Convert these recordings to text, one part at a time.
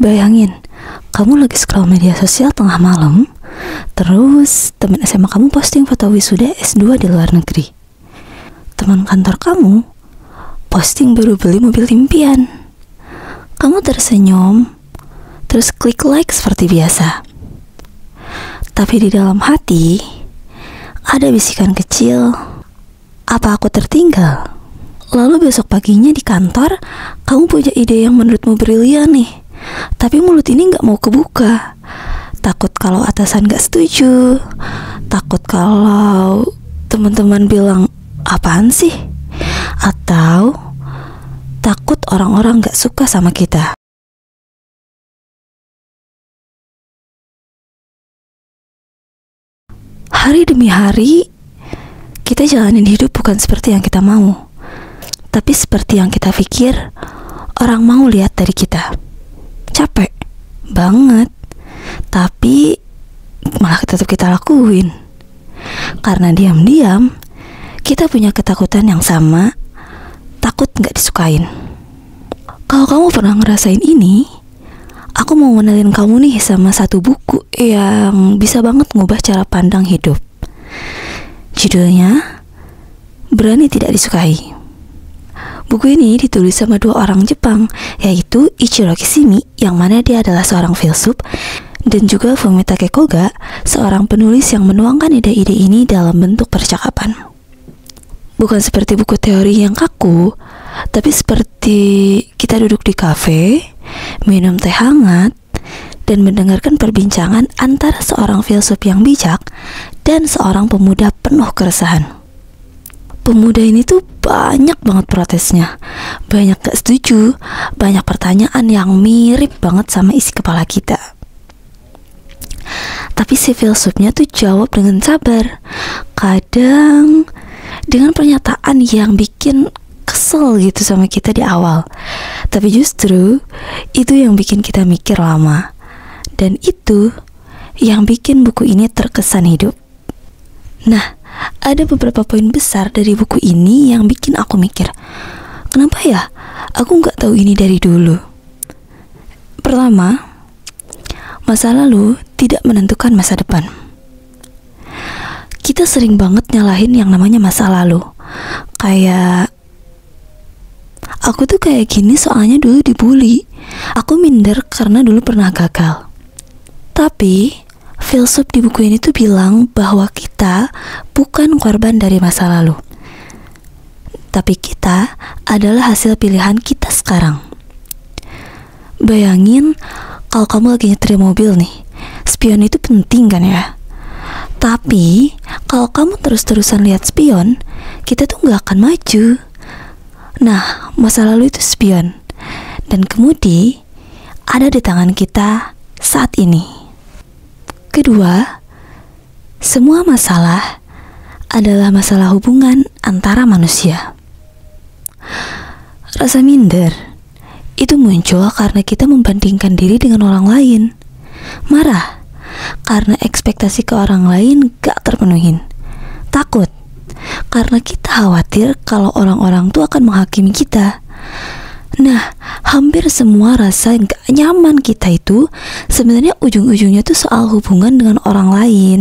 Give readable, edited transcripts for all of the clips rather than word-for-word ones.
Bayangin, kamu lagi scroll media sosial tengah malam, terus teman SMA kamu posting foto wisuda S2 di luar negeri. Teman kantor kamu posting baru beli mobil impian. Kamu tersenyum, terus klik like seperti biasa. Tapi di dalam hati ada bisikan kecil, apa aku tertinggal? Lalu besok paginya di kantor, kamu punya ide yang menurutmu brilian nih, tapi mulut ini gak mau kebuka. Takut kalau atasan gak setuju, takut kalau teman-teman bilang apaan sih, atau takut orang-orang gak suka sama kita. Hari demi hari, kita jalanin hidup bukan seperti yang kita mau, tapi seperti yang kita pikir orang mau lihat dari kita. Capek banget, tapi malah tetap kita lakuin. Karena diam-diam kita punya ketakutan yang sama, takut gak disukain. Kalau kamu pernah ngerasain ini, aku mau ngenalin kamu nih sama satu buku yang bisa banget ngubah cara pandang hidup. Judulnya Berani Tidak Disukai. Buku ini ditulis sama dua orang Jepang, yaitu Ichiro Kishimi, yang mana dia adalah seorang filsuf, dan juga Fumitake Koga, seorang penulis yang menuangkan ide-ide ini dalam bentuk percakapan. Bukan seperti buku teori yang kaku, tapi seperti kita duduk di kafe, minum teh hangat, dan mendengarkan perbincangan antara seorang filsuf yang bijak dan seorang pemuda penuh keresahan. Pemuda ini tuh banyak banget protesnya, banyak gak setuju, banyak pertanyaan yang mirip banget sama isi kepala kita. Tapi si filsufnya tuh jawab dengan sabar, kadang dengan pernyataan yang bikin kesel gitu sama kita di awal. Tapi justru itu yang bikin kita mikir lama, dan itu yang bikin buku ini terkesan hidup. Nah, ada beberapa poin besar dari buku ini yang bikin aku mikir, kenapa ya aku gak tahu ini dari dulu. Pertama, masa lalu tidak menentukan masa depan. Kita sering banget nyalahin yang namanya masa lalu. Kayak, aku tuh kayak gini soalnya dulu dibully, aku minder karena dulu pernah gagal. Tapi filsuf di buku ini tuh bilang bahwa kita bukan korban dari masa lalu, tapi kita adalah hasil pilihan kita sekarang. Bayangin kalau kamu lagi nyetir mobil nih, spion itu penting kan ya? Tapi kalau kamu terus-terusan lihat spion, kita tuh gak akan maju. Nah, masa lalu itu spion, dan kemudi ada di tangan kita saat ini. Kedua, semua masalah adalah masalah hubungan antara manusia. Rasa minder itu muncul karena kita membandingkan diri dengan orang lain. Marah karena ekspektasi ke orang lain gak terpenuhin. Takut karena kita khawatir kalau orang-orang tuh akan menghakimi kita. Nah, hampir semua rasa yang gak nyaman kita itu sebenarnya ujung-ujungnya tuh soal hubungan dengan orang lain.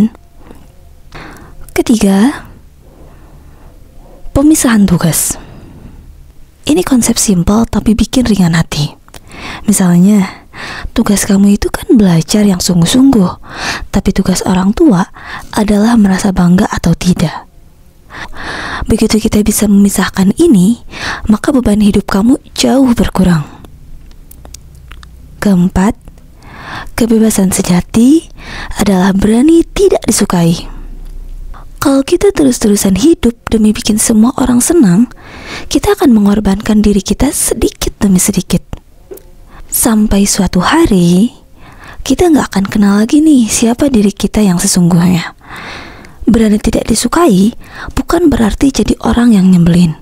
Ketiga, pemisahan tugas. Ini konsep simpel tapi bikin ringan hati. Misalnya, tugas kamu itu kan belajar yang sungguh-sungguh, tapi tugas orang tua adalah merasa bangga atau tidak. Begitu kita bisa memisahkan ini, maka beban hidup kamu jauh berkurang. Keempat, kebebasan sejati adalah berani tidak disukai. Kalau kita terus-terusan hidup demi bikin semua orang senang, kita akan mengorbankan diri kita sedikit demi sedikit. Sampai suatu hari, kita gak akan kenal lagi nih siapa diri kita yang sesungguhnya. Berani tidak disukai bukan berarti jadi orang yang nyebelin,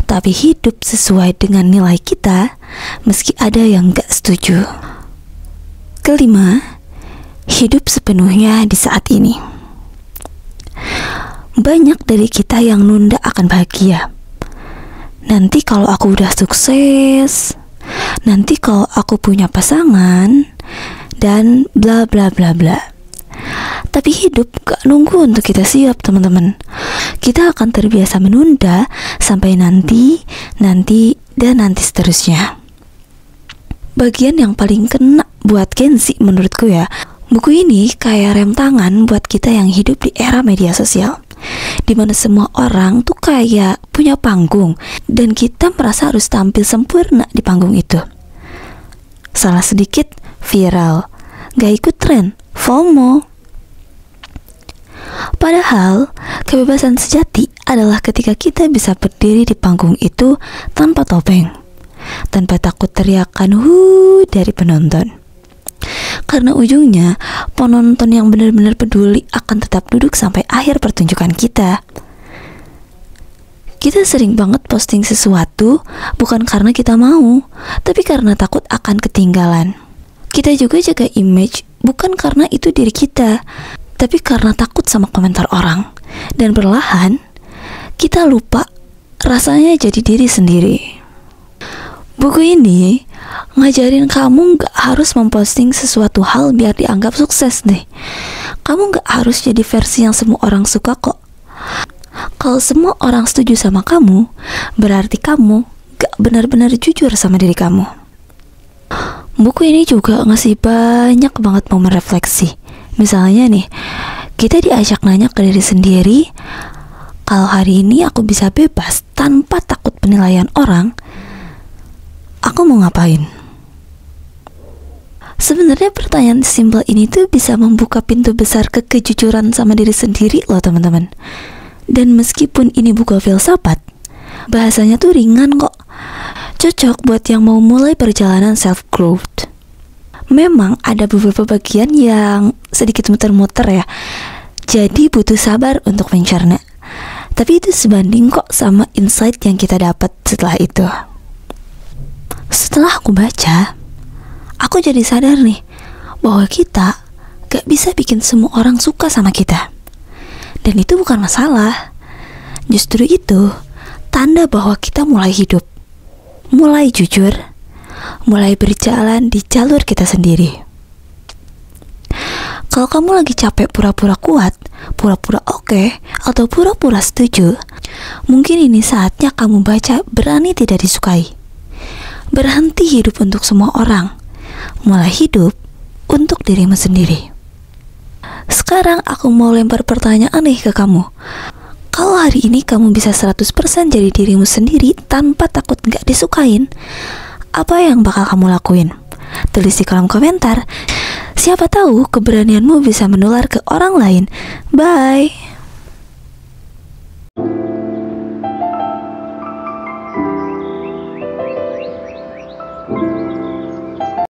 tapi hidup sesuai dengan nilai kita meski ada yang gak setuju. Kelima, hidup sepenuhnya di saat ini. Banyak dari kita yang nunda akan bahagia. Nanti kalau aku udah sukses, nanti kalau aku punya pasangan, dan bla bla bla bla. Tapi hidup gak nunggu untuk kita siap, teman-teman. Kita akan terbiasa menunda sampai nanti, dan nanti seterusnya. Bagian yang paling kena buat Gen Z menurutku ya, buku ini kayak rem tangan buat kita yang hidup di era media sosial, dimana semua orang tuh kayak punya panggung, dan kita merasa harus tampil sempurna di panggung itu. Salah sedikit, viral. Gak ikut tren, FOMO. Padahal, kebebasan sejati adalah ketika kita bisa berdiri di panggung itu tanpa topeng, tanpa takut teriakan dari penonton. Karena ujungnya, penonton yang benar-benar peduli akan tetap duduk sampai akhir pertunjukan kita. Kita sering banget posting sesuatu bukan karena kita mau, tapi karena takut akan ketinggalan. Kita juga jaga image bukan karena itu diri kita, tapi karena takut sama komentar orang. Dan perlahan, kita lupa rasanya jadi diri sendiri. Buku ini ngajarin kamu gak harus memposting sesuatu hal biar dianggap sukses deh. Kamu gak harus jadi versi yang semua orang suka kok. Kalau semua orang setuju sama kamu, berarti kamu gak benar-benar jujur sama diri kamu. Buku ini juga ngasih banyak banget momen refleksi. Misalnya nih, kita diajak nanya ke diri sendiri, kalau hari ini aku bisa bebas tanpa takut penilaian orang, aku mau ngapain? Sebenarnya pertanyaan simpel ini tuh bisa membuka pintu besar ke kejujuran sama diri sendiri loh, teman-teman. Dan meskipun ini buku filsafat, bahasanya tuh ringan kok. Cocok buat yang mau mulai perjalanan self-growth. Memang ada beberapa bagian yang sedikit muter-muter ya, jadi butuh sabar untuk mencerna. Tapi itu sebanding kok sama insight yang kita dapat setelah itu. Setelah aku baca, aku jadi sadar nih bahwa kita gak bisa bikin semua orang suka sama kita. Dan itu bukan masalah. Justru itu tanda bahwa kita mulai hidup, mulai jujur, mulai berjalan di jalur kita sendiri. Kalau kamu lagi capek pura-pura kuat, pura-pura oke, atau pura-pura setuju, mungkin ini saatnya kamu baca Berani Tidak Disukai. Berhenti hidup untuk semua orang, mulai hidup untuk dirimu sendiri. Sekarang aku mau lempar pertanyaan nih ke kamu. Kalau hari ini kamu bisa 100% jadi dirimu sendiri tanpa takut gak disukain, apa yang bakal kamu lakuin? Tulis di kolom komentar. Siapa tahu keberanianmu bisa menular ke orang lain. Bye.